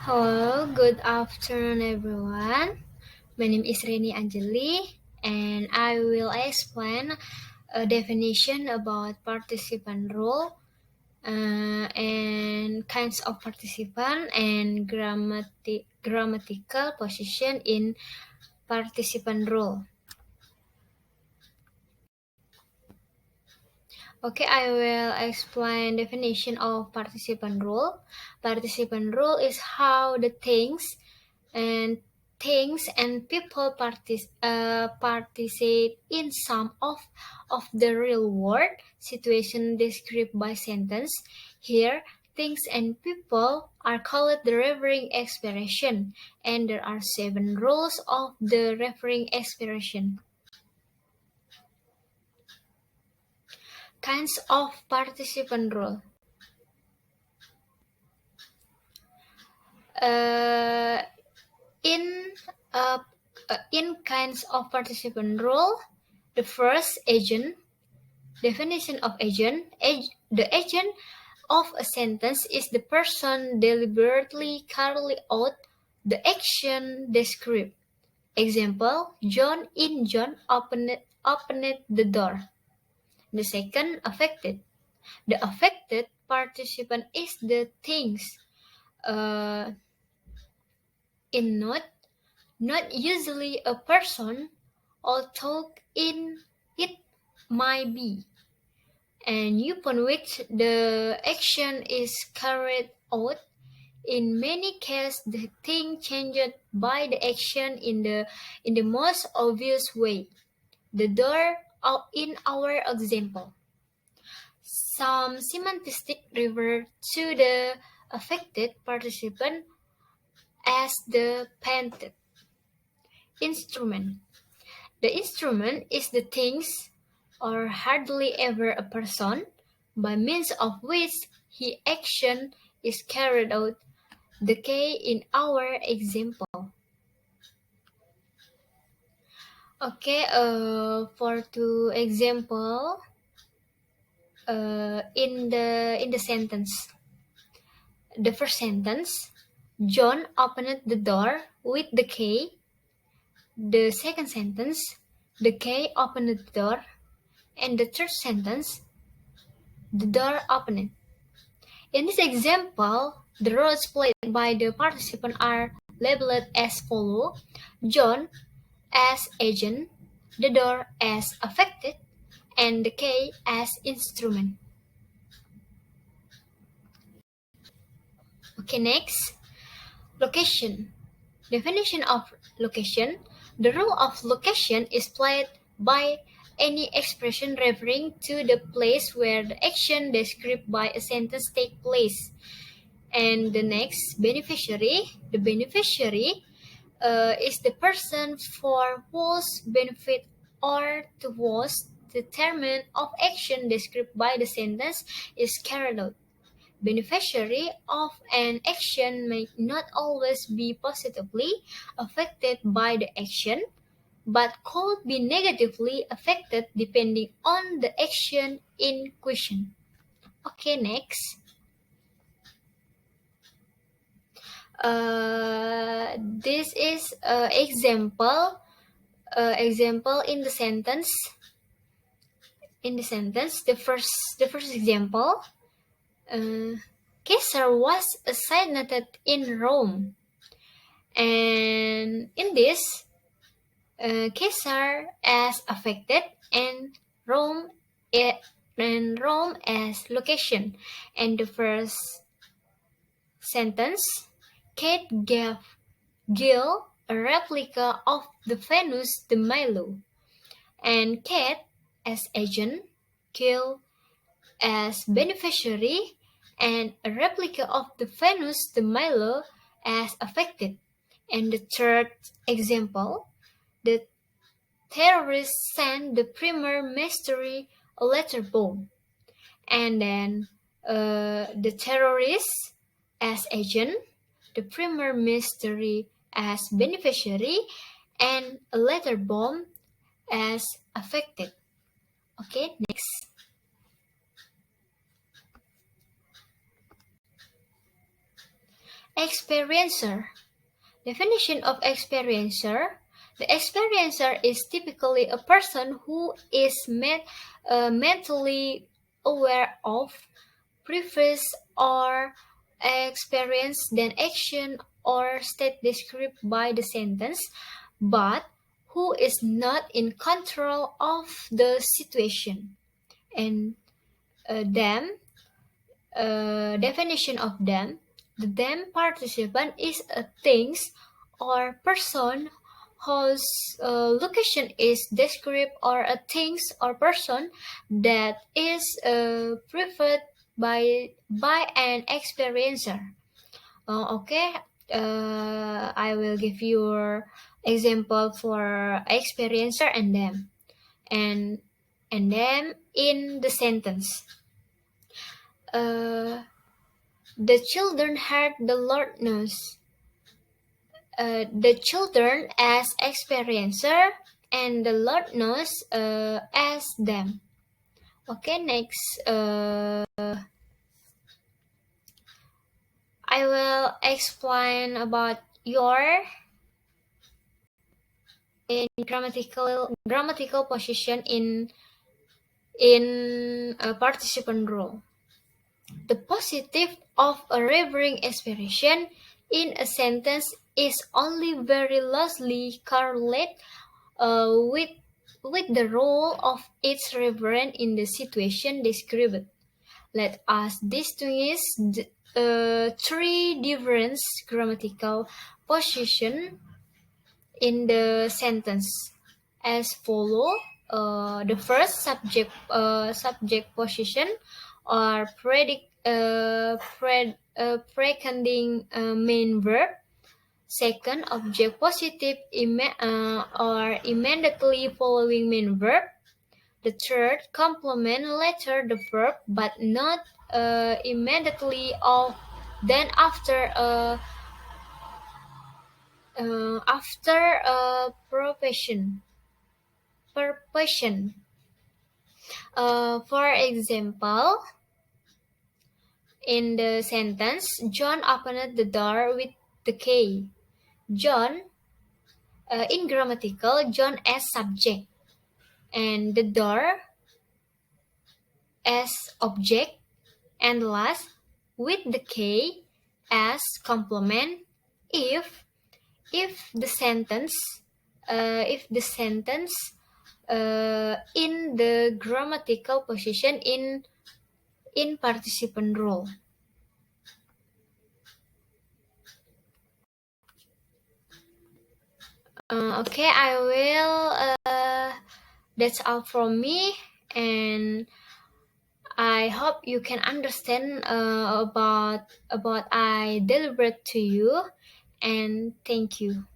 Hello, good afternoon everyone. My name is Reni Anjeli and I will explain a definition about participant role and kinds of participant and grammatical position in participant role. Okay, I will explain definition of participant role. Participant role is how the and people participate in some of the real world situation described by sentence. Here, things and people are called the referring expression, and there are 7 rules of the referring expression. Kinds of participant role. Uh, in uh, in kinds of participant role, the first agent. Definition of agent. The agent of a sentence is the person deliberately carrying out the action described. Example: John opened the door. The second, affected. The affected participant is the things uh, in not usually a person, although in it might be, and upon which the action is carried out. In many cases, the thing changed by the action in the most obvious way. The door in our example. Some semantics refer to the affected participant as the painted instrument. The instrument is the things, or hardly ever a person, by means of which his action is carried out. The K in our example. Okay, for two example, in the sentence. The first sentence, John opened the door with the key. The second sentence, the key opened the door. And the third sentence, the door opened. In this example, the roles played by the participant are labeled as follow: John as agent, the door as affected, and the key as instrument. Okay, next. Location. Definition of location. The role of location is played by any expression referring to the place where the action described by a sentence takes place. And the next, beneficiary. The beneficiary is the person for whose benefit or towards the term of action described by the sentence is carried out. Beneficiary of an action may not always be positively affected by the action, but could be negatively affected depending on the action in question. Okay, next. This is example in the sentence. The first example. Caesar was assassinated in Rome, and in this, Caesar as affected and Rome as location. And the first sentence, Kate gave Gil a replica of the Venus de Milo, and Kate as agent, Gil as beneficiary, and a replica of the Venus de Milo as affected. And the third example, the terrorists sent the Premier Minister a letter bomb, and then the terrorists as agent, the Premier Minister as beneficiary, and a letter bomb as affected. Okay, next. Experiencer. Definition of experiencer. The experiencer is typically a person who is mentally aware of previous or experience than action or state described by the sentence, but who is not in control of the situation. And them, definition of them. The them participant is a things or person whose location is described, or a things or person that is preferred by an experiencer. Okay, I will give you example for experiencer and them, and them in the sentence. The children heard the Lord knows. The children as experiencer and the Lord knows as them. Okay, next. I will explain about your in grammatical position in a participant role. The positive of a referring expression in a sentence is only very loosely correlated with the role of its referent in the situation described. Let us distinguish three different grammatical positions in the sentence as follow. The first subject position or preceding main verb. Second, object positive or immediately following main verb. The third, complement later the verb but not immediately or then after profession. For example, in the sentence, John opened the door with the key. John, in grammatical, John as subject, and the door as object, and last, with the key as complement if the sentence in the grammatical position in participant role. Okay, I will. That's all from me, and I hope you can understand about I delivered to you, and thank you.